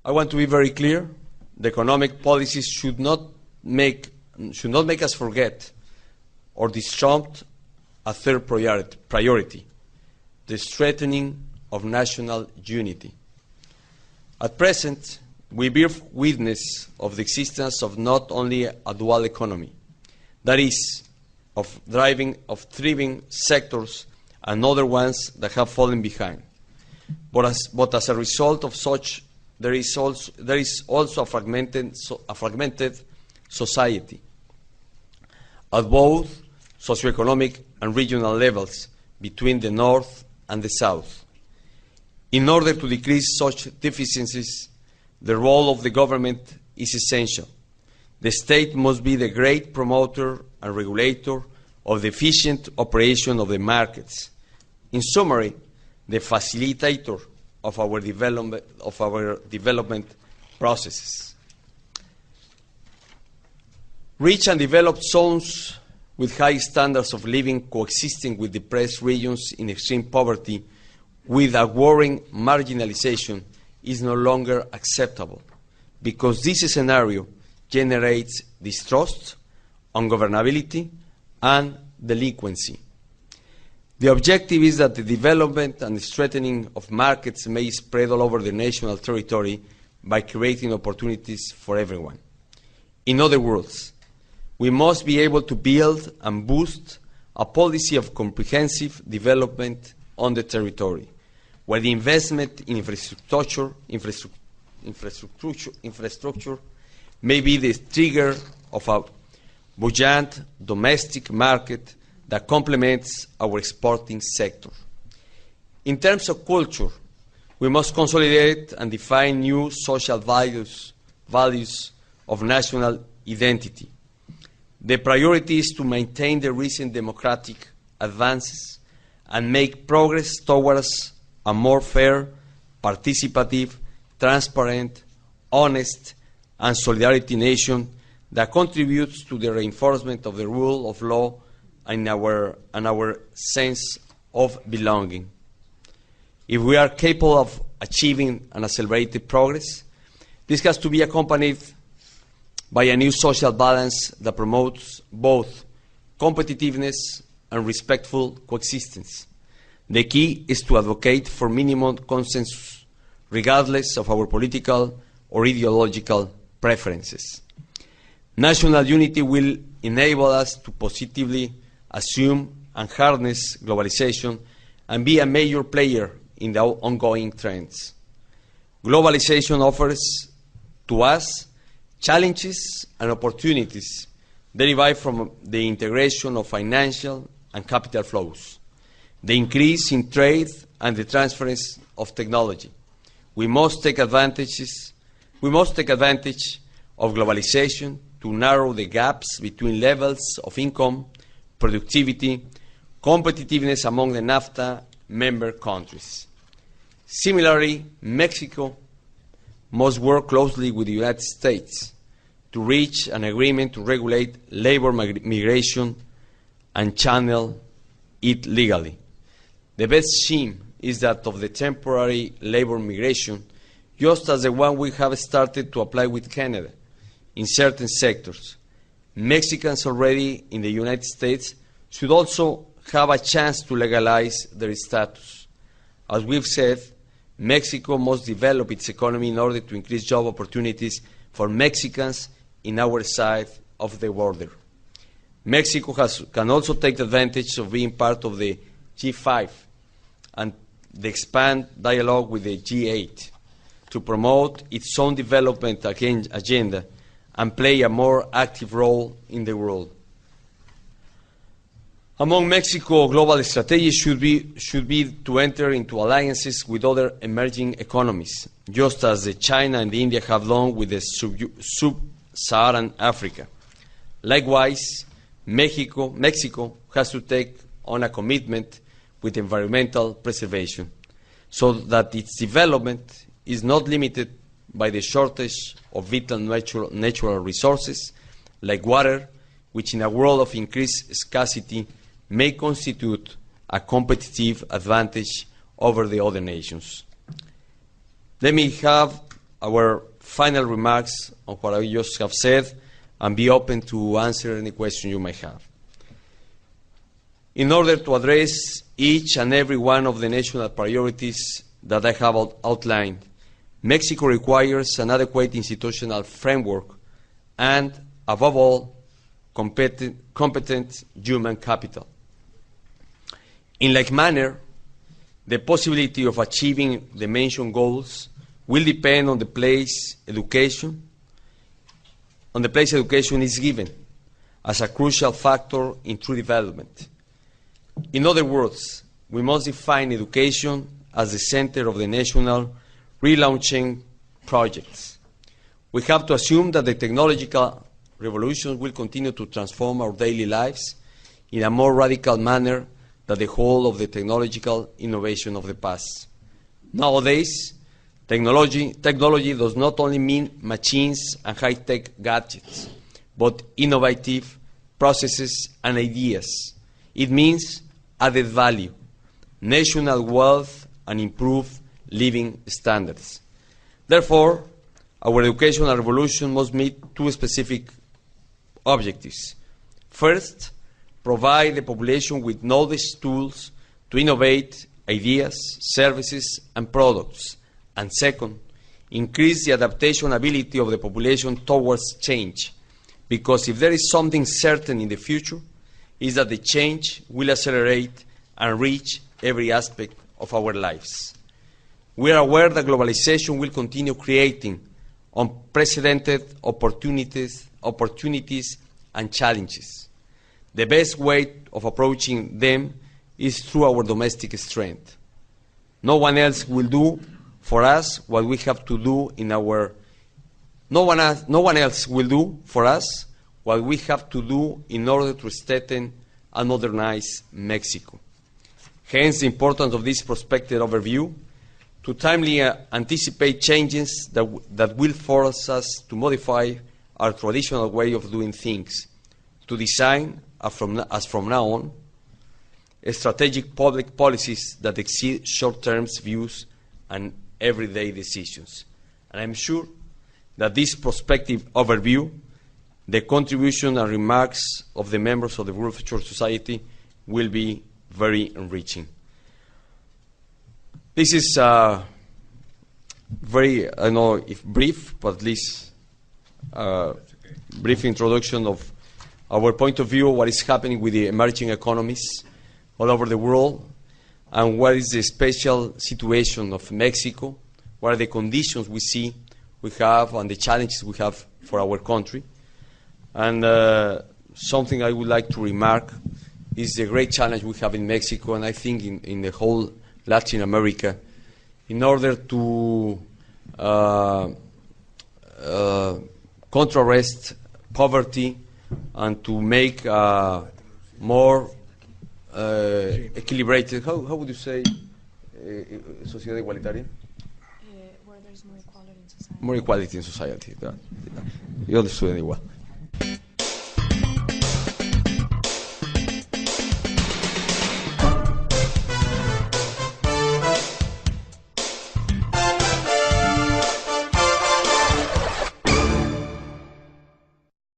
I want to be very clear. The economic policies should not make us forget or disrupt a third priority, the strengthening of national unity. At present, we bear witness of the existence of not only a dual economy, that is, of thriving sectors and other ones that have fallen behind. But as a result of such, there is also a fragmented society at both socioeconomic and regional levels between the North and the South. In order to decrease such deficiencies, the role of the government is essential. The state must be the great promoter and regulator of the efficient operation of the markets. In summary, the facilitator of our development processes. Rich and developed zones with high standards of living coexisting with depressed regions in extreme poverty with a worrying marginalization is no longer acceptable, because this scenario generates distrust, ungovernability, and delinquency. The objective is that the development and strengthening of markets may spread all over the national territory by creating opportunities for everyone. In other words, we must be able to build and boost a policy of comprehensive development on the territory, where the investment in infrastructure may be the trigger of a buoyant domestic market that complements our exporting sector. In terms of culture, we must consolidate and define new social values of national identity. The priority is to maintain the recent democratic advances and make progress towards a more fair, participative, transparent, honest, and solidarity nation that contributes to the reinforcement of the rule of law and our sense of belonging. If we are capable of achieving an accelerated progress, this has to be accompanied by a new social balance that promotes both competitiveness and respectful coexistence. The key is to advocate for minimum consensus, regardless of our political or ideological preferences. National unity will enable us to positively assume and harness globalization and be a major player in the ongoing trends. Globalization offers to us challenges and opportunities derived from the integration of financial and capital flows, the increase in trade, and the transference of technology. We must take advantage of globalization to narrow the gaps between levels of income, productivity, competitiveness among the NAFTA member countries. Similarly, Mexico must work closely with the United States to reach an agreement to regulate labor migration and channel it legally. The best scheme is that of the temporary labor migration, just as the one we have started to apply with Canada in certain sectors. Mexicans already in the United States should also have a chance to legalize their status. As we've said, Mexico must develop its economy in order to increase job opportunities for Mexicans in our side of the border. Mexico can also take advantage of being part of the G5 and the expand dialogue with the G8 to promote its own development agenda and play a more active role in the world. Among Mexico's global strategies should be to enter into alliances with other emerging economies, just as China and India have done with the sub-Saharan Africa. Likewise, Mexico has to take on a commitment with environmental preservation, so that its development is not limited by the shortage of vital natural resources like water, which in a world of increased scarcity may constitute a competitive advantage over the other nations. Let me have our final remarks on what I just have said and be open to answer any question you may have. In order to address each and every one of the national priorities that I have outlined, Mexico requires an adequate institutional framework and, above all, competent human capital. In like manner, the possibility of achieving the mentioned goals will depend on the place education is given as a crucial factor in true development. In other words, we must define education as the center of the national relaunching projects. We have to assume that the technological revolution will continue to transform our daily lives in a more radical manner than the whole of the technological innovation of the past. Nowadays, technology does not only mean machines and high-tech gadgets, but innovative processes and ideas. It means added value, national wealth, and improved living standards. Therefore, our educational revolution must meet two specific objectives. First, provide the population with knowledge tools to innovate ideas, services, and products. And second, increase the adaptation ability of the population towards change. Because if there is something certain in the future, is that the change will accelerate and reach every aspect of our lives. We are aware that globalization will continue creating unprecedented opportunities and challenges. The best way of approaching them is through our domestic strength. No one else will do for us what we have to do in our. No one else will do for us what we have to do in order to strengthen and modernize Mexico. Hence, the importance of this prospective overview to timely anticipate changes that will force us to modify our traditional way of doing things, to design, as from now on, strategic public policies that exceed short-term views and everyday decisions. And I'm sure that this prospective overview, the contribution and remarks of the members of the World Future Society will be very enriching. This is very, I know if brief, but at least brief introduction of our point of view, what is happening with the emerging economies all over the world, and what is the special situation of Mexico, what are the conditions we have, and the challenges we have for our country. And something I would like to remark is the great challenge we have in Mexico, and I think in the whole Latin America, in order to contrast poverty and to make more equilibrated, how would you say, sociedad igualitaria? Where there's more equality in society. More equality in society. You understood it well.